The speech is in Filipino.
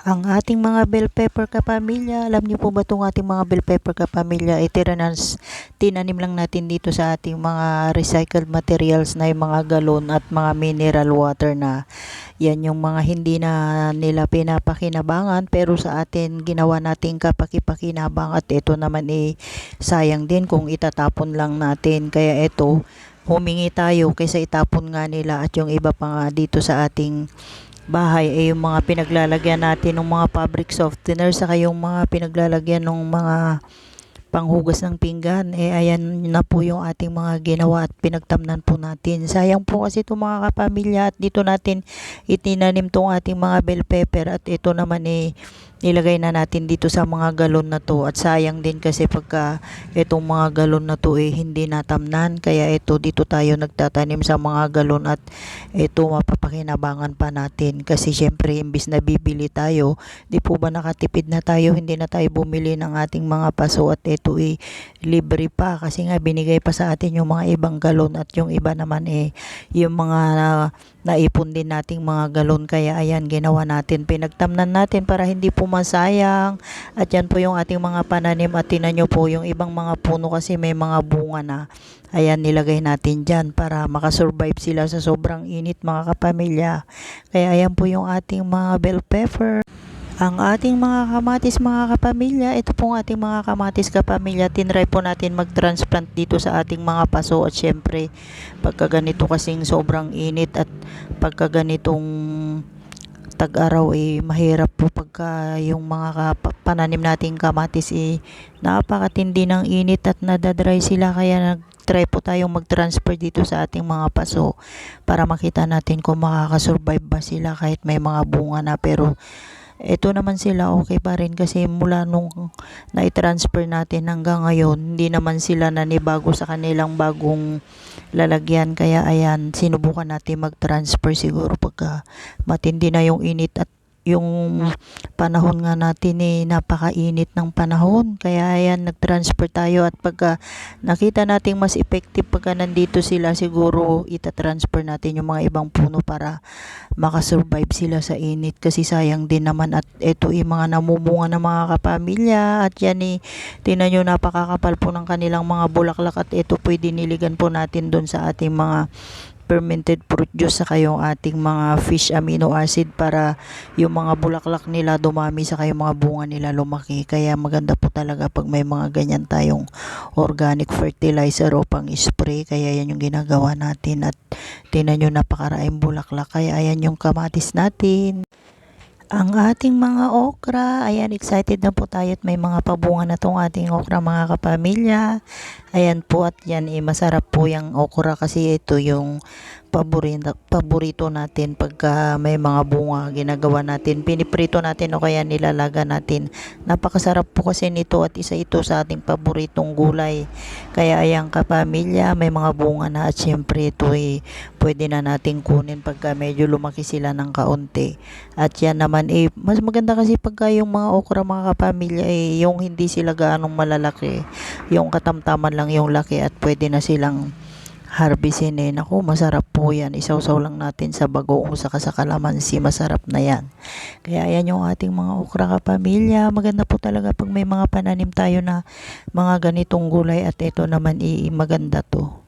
Ang ating mga bell pepper kapamilya, alam niyo po ba itong ating mga bell pepper kapamilya, tinanim lang natin dito sa ating mga recycled materials na yung mga galon at mga mineral water na yan yung mga hindi na nila pinapakinabangan, pero sa atin ginawa nating kapakipakinabang, at ito naman sayang din kung itatapon lang natin. Kaya ito, humingi tayo kaysa itapon nga nila, at yung iba pa nga dito sa ating bahay ay yung mga pinaglalagyan natin ng mga fabric softener, saka yung mga pinaglalagyan ng mga panghugas ng pinggan. Ayan na po yung ating mga ginawa at pinagtamnan po natin. Sayang po kasi itong mga kapamilya, at dito natin itinanim tong ating mga bell pepper, at ito naman nilagay na natin dito sa mga galon na to. At sayang din kasi pagka itong mga galon na to hindi natamnan, kaya ito dito tayo nagtatanim sa mga galon, at ito mapapakinabangan pa natin kasi syempre imbis na bibili tayo, di po ba nakatipid na tayo, hindi na tayo bumili ng ating mga paso, at ito libre pa kasi nga binigay pa sa atin yung mga ibang galon, at yung iba naman yung mga naipon din nating mga galon. Kaya ayan, ginawa natin, pinagtamnan natin para hindi po masayang. At yan po yung ating mga pananim, at tinan nyo po yung ibang mga puno kasi may mga bunga na. Ayan, nilagay natin dyan para makasurvive sila sa sobrang init, mga kapamilya. Kaya ayan po yung ating mga bell pepper. Ang ating mga kamatis, mga kapamilya, ito pong ating mga kamatis kapamilya, tinry po natin mag-transplant dito sa ating mga paso. At syempre pagka ganito kasing sobrang init, at pagka ganitong tag-araw mahirap po pagka yung mga pananim nating kamatis napakatindi ng init at nadadry sila. Kaya nag-try po tayong mag-transfer dito sa ating mga paso para makita natin kung makakasurvive ba sila kahit may mga bunga na. Pero ito naman sila okay pa rin kasi mula nung na-transfer natin hanggang ngayon, hindi naman sila nanibago sa kanilang bagong lalagyan. Kaya ayan, sinubukan natin mag-transfer siguro pagka matindi na yung init, at yung panahon nga natin napakainit ng panahon. Kaya ayan, nag-transfer tayo, at pagka nakita nating mas effective pagka nandito sila, siguro ita-transfer natin yung mga ibang puno para makasurvive sila sa init, kasi sayang din naman. At ito mga namumunga na, mga kapamilya, at yan tingnan nyo, napakakapal po ng kanilang mga bulaklak, at ito diniligan po natin doon sa ating mga fermented fruit juice, saka yung ating mga fish amino acid para yung mga bulaklak nila dumami, saka yung mga bunga nila lumaki. Kaya maganda po talaga pag may mga ganyan tayong organic fertilizer o pang spray. Kaya yan yung ginagawa natin, at tingnan nyo, napakaraing bulaklak. Kaya ayan yung kamatis natin. Ang ating mga okra, ayan, excited na po tayo at may mga pabunga na tong ating okra, mga kapamilya. Ayan po, at yan masarap po yung okra kasi ito yung paborito natin. Pagka may mga bunga, ginagawa natin, piniprito natin o kaya nilalaga natin. Napakasarap po kasi nito, at isa ito sa ating paboritong gulay. Kaya ayan, kapamilya, may mga bunga na, at syempre ito pwede na natin kunin pagka medyo lumaki sila ng kaunti. At yan naman mas maganda kasi pagka yung mga okra, mga kapamilya, yung hindi sila gaanong malalaki, yung katamtaman lang yung laki, at pwede na silang harvestin. Naku, masarap po yan, isawsaw lang natin sa bagoong saka sa kalamansi, masarap na yan. Kaya yan yung ating mga okra, kapamilya. Maganda po talaga pag may mga pananim tayo na mga ganitong gulay, at ito naman maganda to.